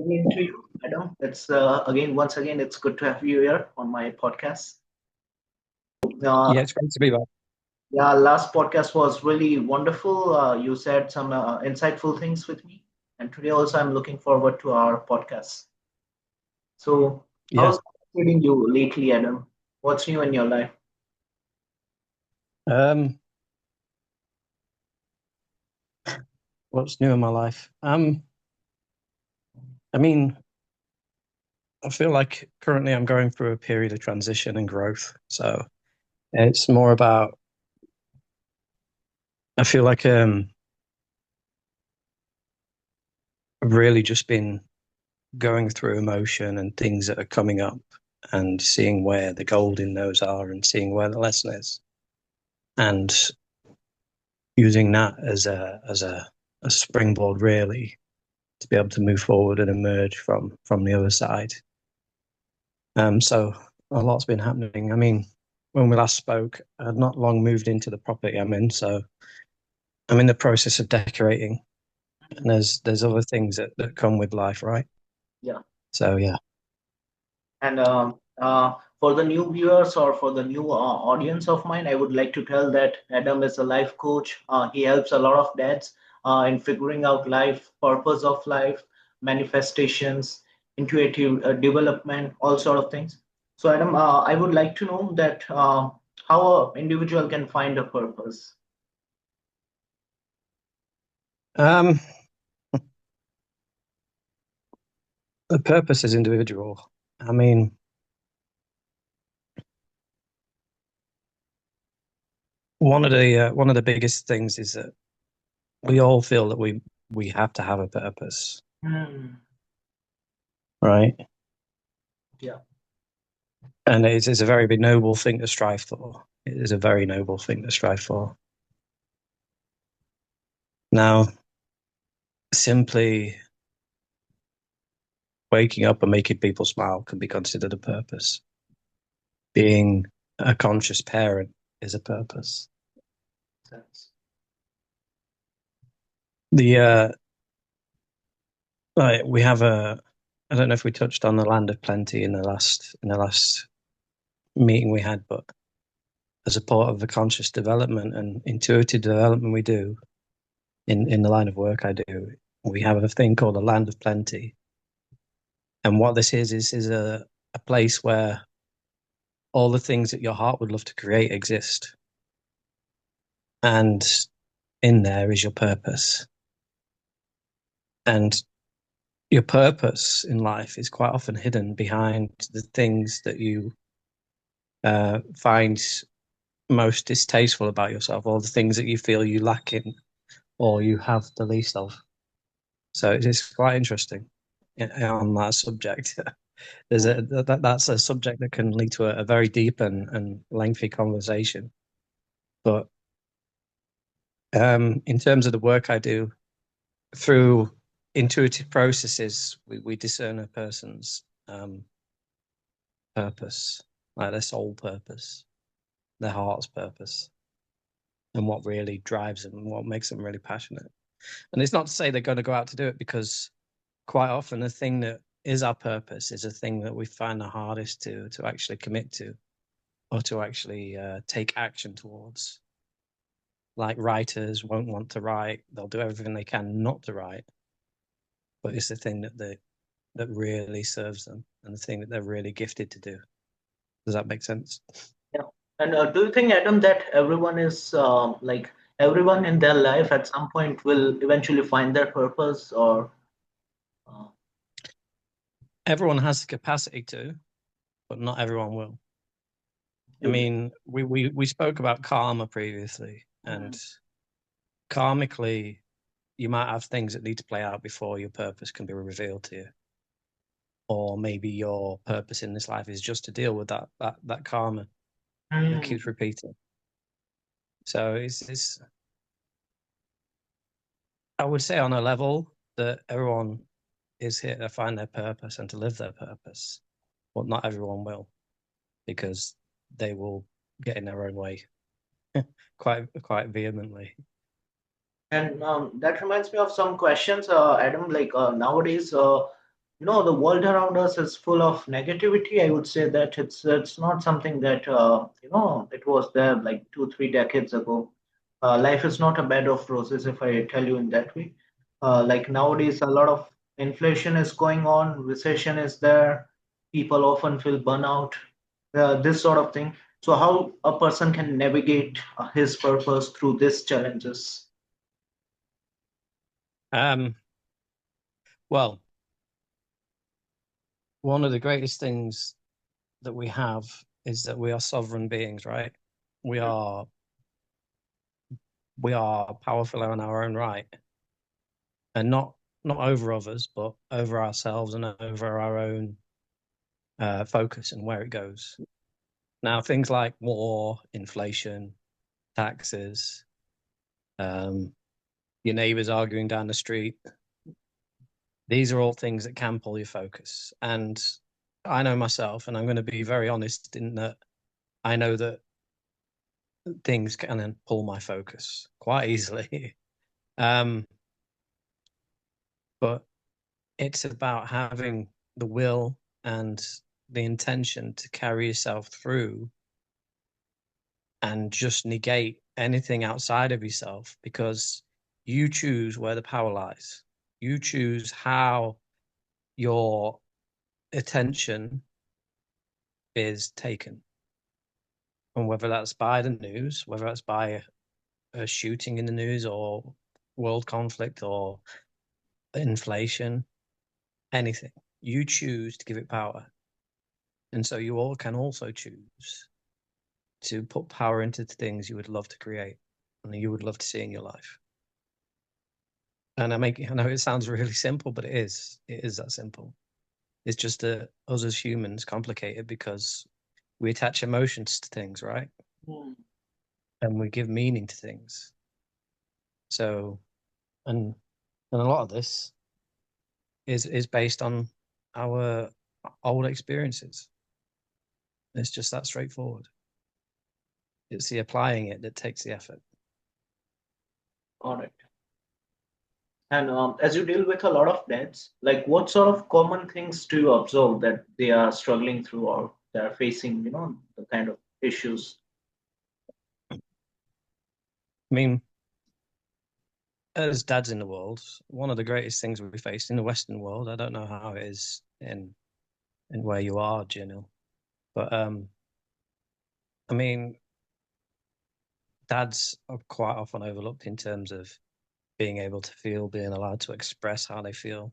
evening to you, Adam. It's once again, it's good to have you here on my podcast. Uh, Yeah, it's great to be back. yeah, last podcast was really wonderful. You said some insightful things with me, and today also I'm looking forward to our podcast. So, Yeah. how's treating you lately, Adam? What's new in your life? Um, what's new in my life? I mean, I feel like currently I'm going through a period of transition and growth. So it's more about, I feel like I've really just been going through emotion and things that are coming up and seeing where the gold in those are and seeing where the lesson is. And using that as a springboard really to be able to move forward and emerge from the other side. So a lot's been happening. I mean, when we last spoke, I had not long moved into the property I'm in, so I'm in the process of decorating, and there's other things that come with life, right? Yeah, So yeah. and for the new viewers or for the new audience of mine, I would like to tell that Adam is a life coach. He helps a lot of dads in figuring out life, purpose of life, manifestations, intuitive development, all sort of things. So, Adam, I would like to know that how an individual can find a purpose. Um, the purpose is individual. I mean, one of the biggest things is that we all feel that we have to have a purpose, Hmm. right? Yeah. And it's a very big noble thing to strive for. It is a very noble thing to strive for. Now, simply waking up and making people smile can be considered a purpose. Being a conscious parent is a purpose. Sense. The we have a, I don't know if we touched on the land of plenty in the last meeting we had, but as a part of the conscious development and intuitive development we do in the line of work I do, we have a thing called a land of plenty. And what this is a place where all the things that your heart would love to create exist. And in there is your purpose. And your purpose in life is quite often hidden behind the things that you find most distasteful about yourself, or the things that you feel you lack in, or you have the least of. So it's quite interesting on that subject. That's a subject that can lead to a very deep and lengthy conversation. But in terms of the work I do, through intuitive processes, we discern a person's purpose, like their soul purpose, their heart's purpose, and what really drives them and what makes them really passionate. And it's not to say they're going to go out to do it, because quite often the thing that is our purpose is a thing that we find the hardest to actually commit to, or to actually take action towards. Like writers won't want to write; they'll do everything they can not to write, but it's the thing that really serves them and the thing that they're really gifted to do. Does that make sense? Yeah. And do you think, Adam, that everyone is like everyone in their life at some point will eventually find their purpose, or uh, Everyone has the capacity to, but not everyone will. I you? mean, we spoke about karma previously, Mhm. and karmically, you might have things that need to play out before your purpose can be revealed to you. Or maybe your purpose in this life is just to deal with that karma that Mm. keeps repeating. So it's I would say on a level that everyone is here to find their purpose and to live their purpose, but not everyone will, because they will get in their own way quite vehemently. And that reminds me of some questions, Adam. Like nowadays, The world around us is full of negativity. I would say that it's not something that it was there like 2 3 decades ago. Life is not a bed of roses, if I tell you in that way. Like nowadays, a lot of inflation is going on, recession is there, people often feel burnout, this sort of thing. So how a person can navigate his purpose through these challenges? Um, well, one of the greatest things that we have is that we are sovereign beings, right? We are we are powerful in our own right, and not over others, but over ourselves and over our own focus and where it goes. Now, things like war, inflation, taxes, um, your neighbors arguing down the street, these are all things that can pull your focus. And I know myself, and I'm going to be very honest in that I know that things can pull my focus quite easily. um, but it's about having the will and the intention to carry yourself through and just negate anything outside of yourself because you choose where the power lies. You choose how your attention is taken. And whether that's by the news, whether that's by a shooting in the news or world conflict or inflation, anything, you choose to give it power. And so you all can also choose to put power into the things you would love to create and you would love to see in your life. And I know it sounds really simple, but it is. It is that simple. It's just that us as humans complicate it because we attach emotions to things, right? Hmm. And we give meaning to things. So, and and a lot of this is based on our old experiences. It's just that straightforward. It's the applying it that takes the effort. All right. And as you deal with a lot of dads, like what sort of common things do you observe that they are struggling through or they are facing, the kind of issues? I mean, as dads in the world, one of the greatest things we face in the Western world, I don't know how it is in where you are, Janil, but I mean, dads are quite often overlooked in terms of being able to feel, being allowed to express how they feel.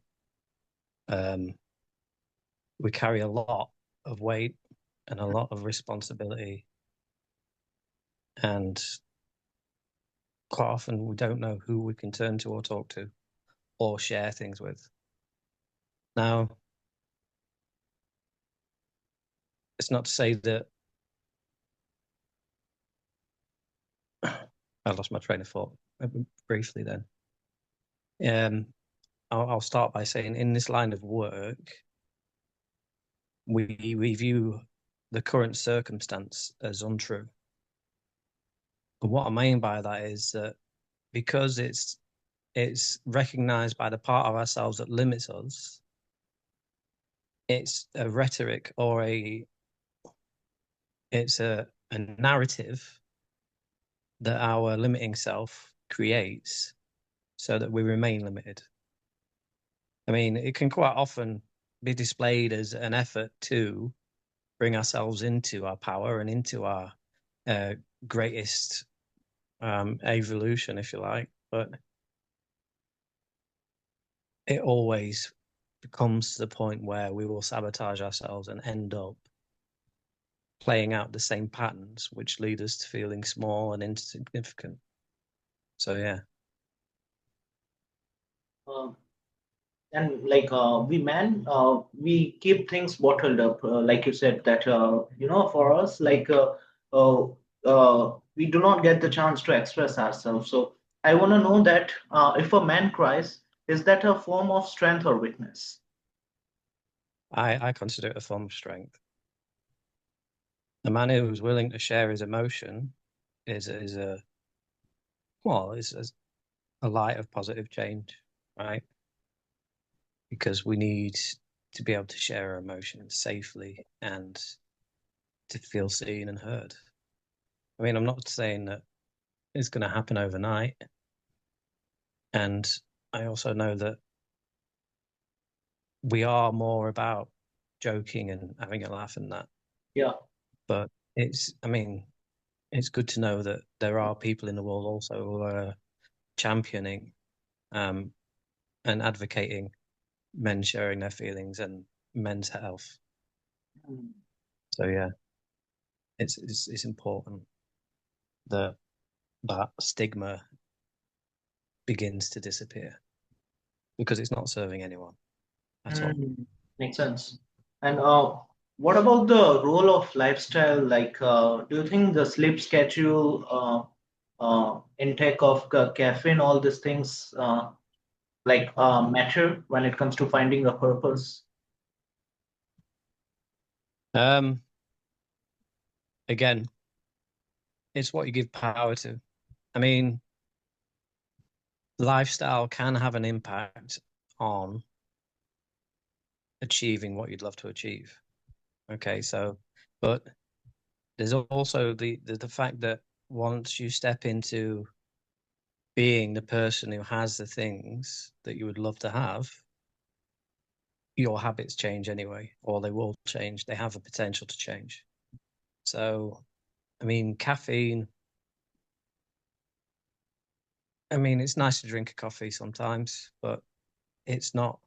Um, we carry a lot of weight and a lot of responsibility, and quite often we don't know who we can turn to or talk to or share things with. Now, it's not to say that I lost my train of thought briefly then. Um, I'll start by saying in this line of work, we view the current circumstance as untrue. And what I mean by that is that because it's recognized by the part of ourselves that limits us, it's a rhetoric or a narrative that our limiting self creates so that we remain limited. I mean, it can quite often be displayed as an effort to bring ourselves into our power and into our uh, greatest evolution, if you like. But it always comes to the point where we will sabotage ourselves and end up playing out the same patterns, which lead us to feeling small and insignificant. So, yeah. Um, and like we keep things bottled up, like you said that for us, like we do not get the chance to express ourselves. So I want to know that if a man cries, is that a form of strength or weakness? I consider it a form of strength. A man who's willing to share his emotion is a well is a light of positive change, right? Because we need. to be able to share our emotions safely and to feel seen and heard. I mean, I'm not saying that it's going to happen overnight. And I also know that we are more about joking and having a laugh and that. Yeah. But I mean, it's good to know that there are people in the world also who are championing um, and advocating men sharing their feelings and men's health. Mm. So yeah, it's important that that stigma begins to disappear because it's not serving anyone at all. Mm. Makes sense. And what about the role of lifestyle? Like, do you think the sleep schedule, intake of caffeine, all these things, matter when it comes to finding a purpose? Um, Again, it's what you give power to. I mean, lifestyle can have an impact on achieving what you'd love to achieve. Okay, so, but there's also the fact that once you step into being the person who has the things that you would love to have, your habits change anyway, or they will change. They have the potential to change. So, I mean, caffeine, I mean, it's nice to drink a coffee sometimes, but it's not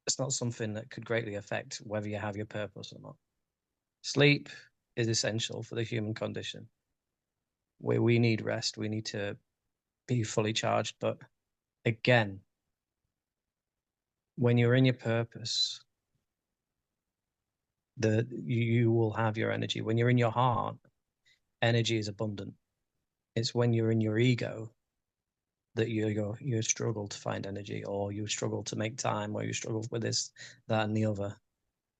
it's not something that could greatly affect whether you have your purpose or not. Sleep is essential for the human condition. We need rest, we need to be fully charged. But again, when you're in your purpose, you will have your energy. When you're in your heart, energy is abundant. It's when you're in your ego that you struggle to find energy, or you struggle to make time, or you struggle with this, that, and the other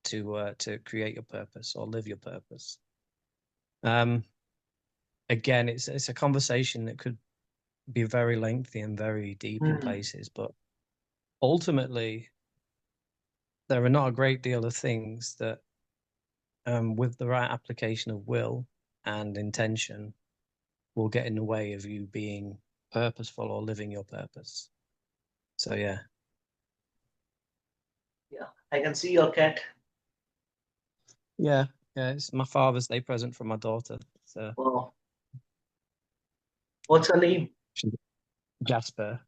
to create your purpose or live your purpose. Um, Again, it's a conversation that could be very lengthy and very deep in Hmm. places, but ultimately, there are not a great deal of things that, with the right application of will and intention, will get in the way of you being purposeful or living your purpose. So yeah, Yeah, I can see your cat. yeah, yeah. It's my Father's Day present from my daughter. So Wow. What's her name? she's Jasper.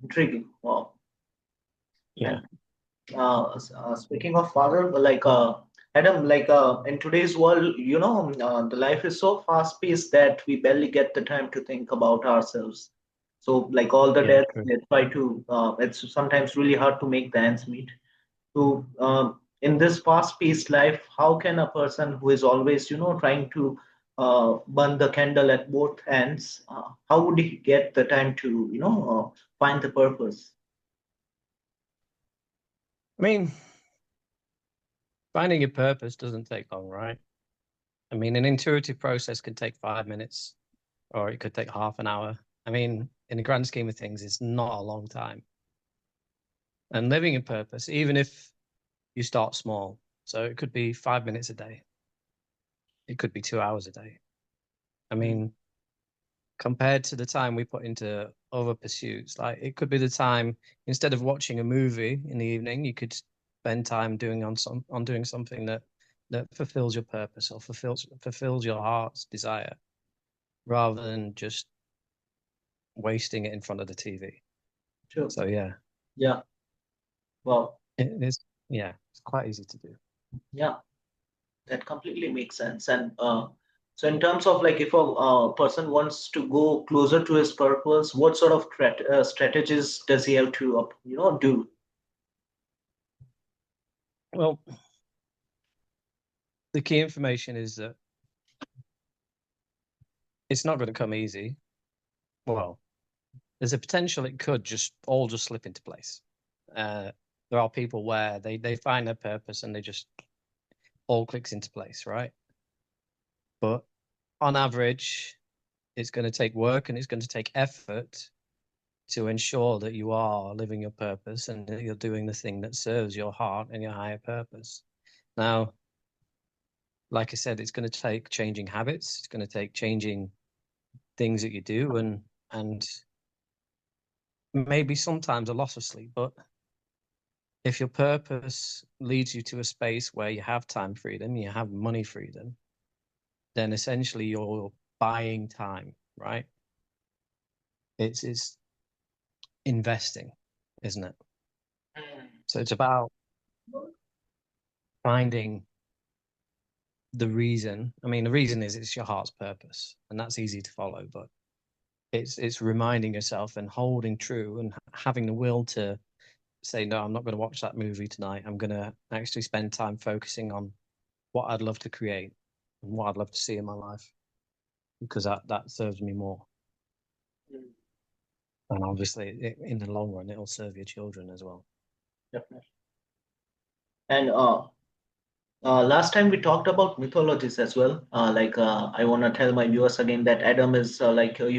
Intriguing. Wow. Yeah, And speaking of father, Adam, in today's world, the life is so fast paced that we barely get the time to think about ourselves. So, like all the yeah, dads, true. they try to. It's sometimes really hard to make the ends meet. So, in this fast paced life, how can a person who is always, trying to burn the candle at both ends, how would he get the time to, find the purpose? I mean, finding your purpose doesn't take long, right? I mean, an intuitive process can take 5 minutes, or it could take half an hour. I mean, in the grand scheme of things, it's not a long time. And living a purpose, even if you start small, so it could be 5 minutes a day, it could be 2 hours a day. I Mm. mean, compared to the time we put into other pursuits, like it could be the time instead of watching a movie in the evening, you could spend time doing something that fulfills your purpose or fulfills your heart's desire, rather than just wasting it in front of the TV. Sure. So yeah, Yeah. Well, it is. Yeah, it's quite easy to do. yeah. That completely makes sense. And so, in terms of like if a person wants to go closer to his purpose, what sort of strategies does he have to, do? Well, the key information is that it's not going to come easy. Well, there's a potential it could just slip into place. Uh, there are people where they find their purpose and they just all clicks into place, right? But on average, it's going to take work and it's going to take effort to ensure that you are living your purpose and that you're doing the thing that serves your heart and your higher purpose. Now, like I said, it's going to take changing habits. It's going to take changing things that you do, and maybe sometimes a loss of sleep. But if your purpose leads you to a space where you have time freedom, you have money freedom, then essentially you're buying time, right? It's investing, isn't it? So it's about finding the reason. I mean, the reason is it's your heart's purpose, and that's easy to follow, but it's reminding yourself and holding true and having the will to say, no, I'm not going to watch that movie tonight. I'm going to actually spend time focusing on what I'd love to create and what I'd love to see in my life because that serves me more. Mm, And obviously, in the long run, it'll serve your children as well. definitely. And last time we talked about mythologies as well. I want to tell my viewers again that Adam is you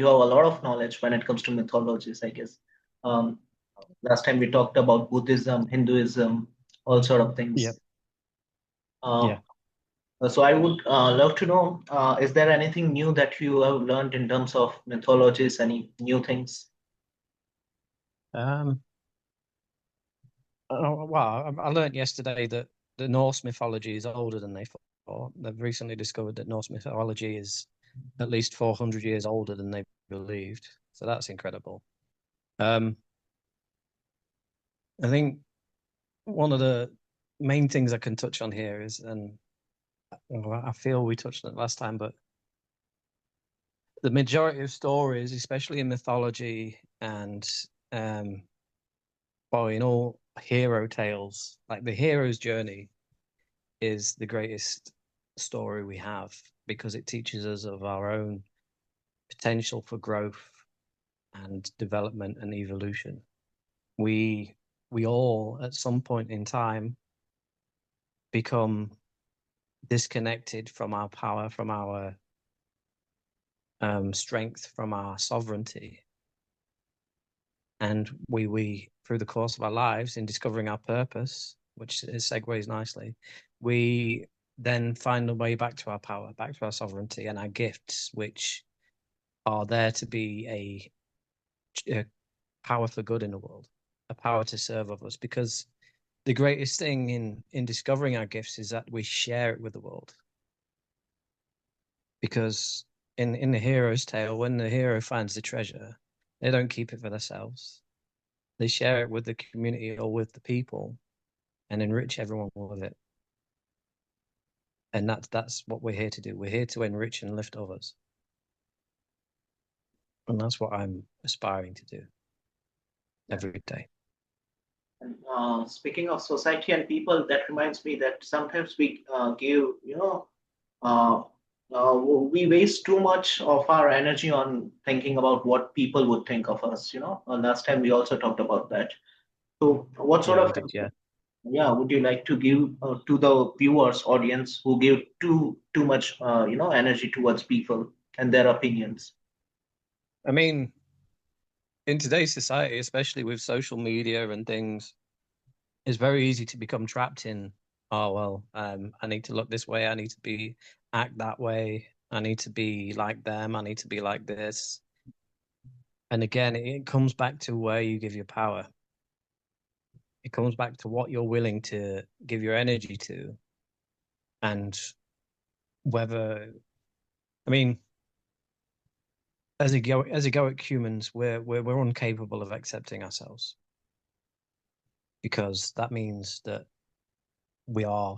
have a lot of knowledge when it comes to mythologies, I guess. Um, Last time we talked about Buddhism, Hinduism, all sort of Yeah, things. Uh, yeah. so I would love to know, is there anything new that you have learned in terms of mythologies, any new things? Um, well, I learned yesterday that the Norse mythology is older than they thought. They've recently discovered that Norse mythology is at least 400 years older than they believed. So that's incredible. Um, I think one of the main things I can touch on here is, and well, I feel we touched on it last time, but the majority of stories, especially in mythology and um, well, in all hero tales, like the hero's journey is the greatest story we have because it teaches us of our own potential for growth and development and evolution. We we all at some point in time become disconnected from our power, from our strength, from our sovereignty, and we through the course of our lives in discovering our purpose, which segues nicely, we then find a way back to our power, back to our sovereignty and our gifts, which are there to be a power for good in the world, a power to serve others. Because the greatest thing in discovering our gifts is that we share it with the world. Because in the hero's tale, when the hero finds the treasure, they don't keep it for themselves. They share it with the community or with the people and enrich everyone with it. And that's what we're here to do. We're here to enrich and lift others. And that's what I'm aspiring to do Yeah. every day. And speaking of society and people, that reminds me that sometimes we uh, we waste too much of our energy on thinking about what people would think of us. Last time we also talked about that. So, what sort Yeah, of we did. Yeah. yeah would you like to give to the viewers, audience who give too much energy towards people and their opinions? I mean, in today's society, especially with social media and things, it's very easy to become trapped in, oh, well, I need to look this way. I need to act that way. I need to be like them. I need to be like this. And again, it comes back to where you give your power. It comes back to what you're willing to give your energy to and whether, I mean, as egoic humans, we're incapable of accepting ourselves because that means that we are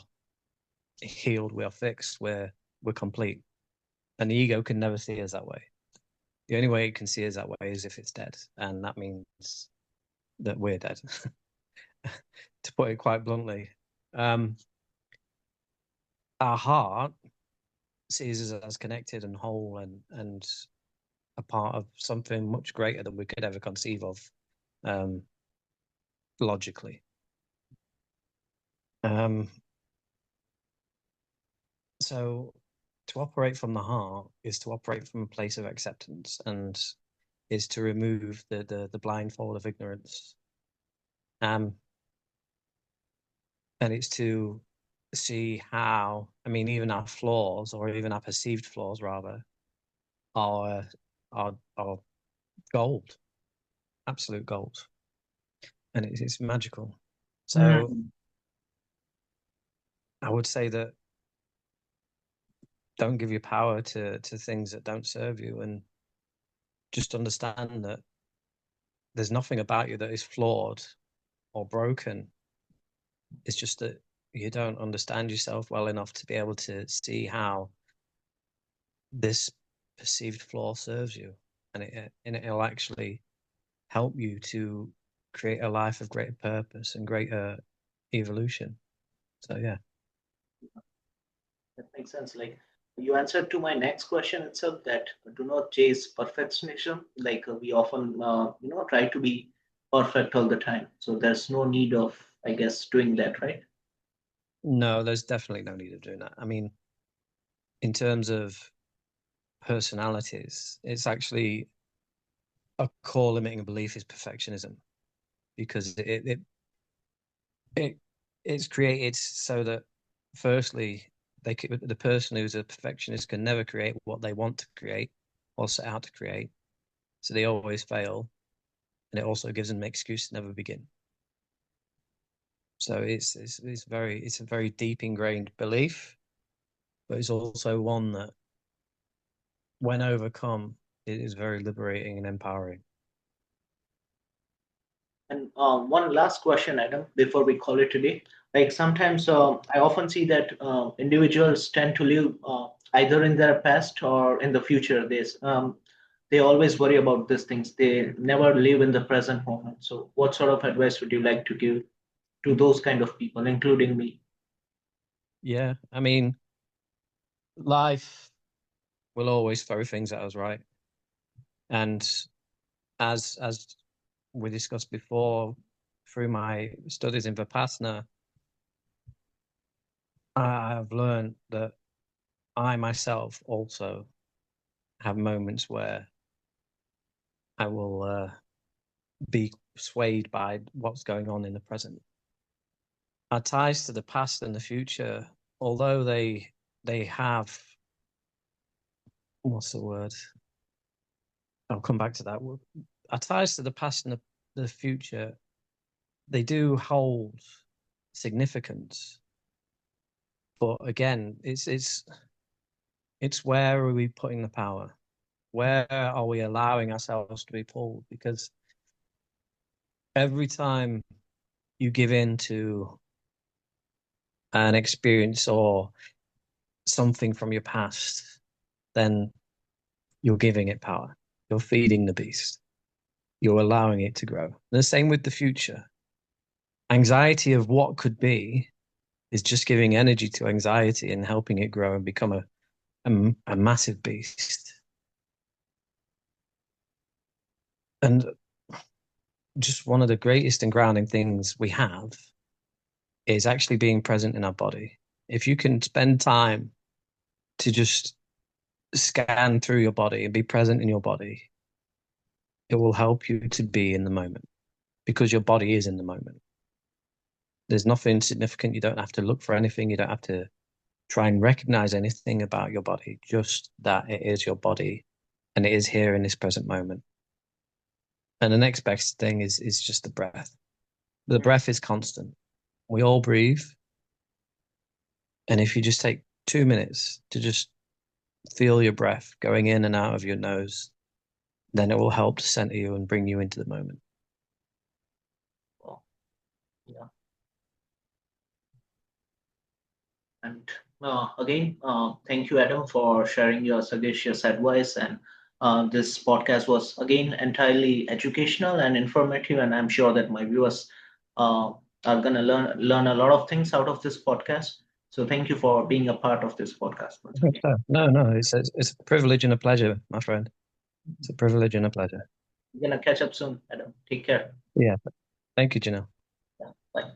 healed, we are fixed, we're complete. And the ego can never see us that way. The only way it can see us that way is if it's dead, and that means that we're dead, to put it quite bluntly. Um, our heart sees us as connected and whole and a part of something much greater than we could ever conceive of um, logically. Um, so to operate from the heart is to operate from a place of acceptance and is to remove the blindfold of ignorance. Um, and it's to see how, I mean, even our flaws, or even our perceived flaws rather, are are gold, absolute gold, and it's magical. So Hmm. I would say that don't give your power to things that don't serve you, and just understand that there's nothing about you that is flawed or broken. It's just that you don't understand yourself well enough to be able to see how this perceived flaw serves you, and it'll actually help you to create a life of greater purpose and greater evolution. So yeah. That makes sense. Like you answered to my next question itself, that do not chase perfectionism. Like we often, try to be perfect all the time. So there's no need of, I guess, doing that, right? No, there's definitely no need of doing that. I mean, in terms of personalities, it's actually a core limiting belief is perfectionism, because it it's created so that firstly the person who's a perfectionist can never create what they want to create or set out to create, so they always fail, and it also gives them an excuse to never begin. So it's a very deep ingrained belief, but it's also one that, when overcome, it is very liberating and empowering. And one last question, Adam, before we call it today. Like sometimes I often see that individuals tend to live either in their past or in the future. They always worry about these things. They never live in the present moment. So, what sort of advice would you like to give to those kind of people, including me? Yeah, I mean, life will always throw things at us, right? And as we discussed before, through my studies in Vipassana, I've learned that I myself also have moments where I will be swayed by what's going on in the present. Our ties to the past and the future, although they have, what's the word? I'll come back to that. Our ties to the past and the future, they do hold significance. But again, it's where are we putting the power? Where are we allowing ourselves to be pulled? Because every time you give in to an experience or something from your past, then you're giving it power. You're feeding the beast. You're allowing it to grow. And the same with the future. Anxiety of what could be is just giving energy to anxiety and helping it grow and become a massive beast. And just one of the greatest and grounding things we have is actually being present in our body. If you can spend time to just scan through your body and be present in your body, it will help you to be in the moment, because your body is in the moment. There's nothing significant. You don't have to look for anything. You don't have to try and recognize anything about your body, just that it is your body and it is here in this present moment. And the next best thing is just the breath. The Mm. breath is constant. We all breathe. And if you just take 2 minutes to just feel your breath going in and out of your nose, then it will help to center you and bring you into the moment. Well, yeah. And again, thank you, Adam, for sharing your sagacious advice. And this podcast was again entirely educational and informative. And I'm sure that my viewers uh, are gonna learn a lot of things out of this podcast. So thank you for being a part of this podcast once again. So, no, no, it's a privilege and a pleasure, my friend. It's a privilege and a pleasure. We're gonna catch up soon, Adam. Take care. Yeah. Thank you, Janelle. Yeah, bye.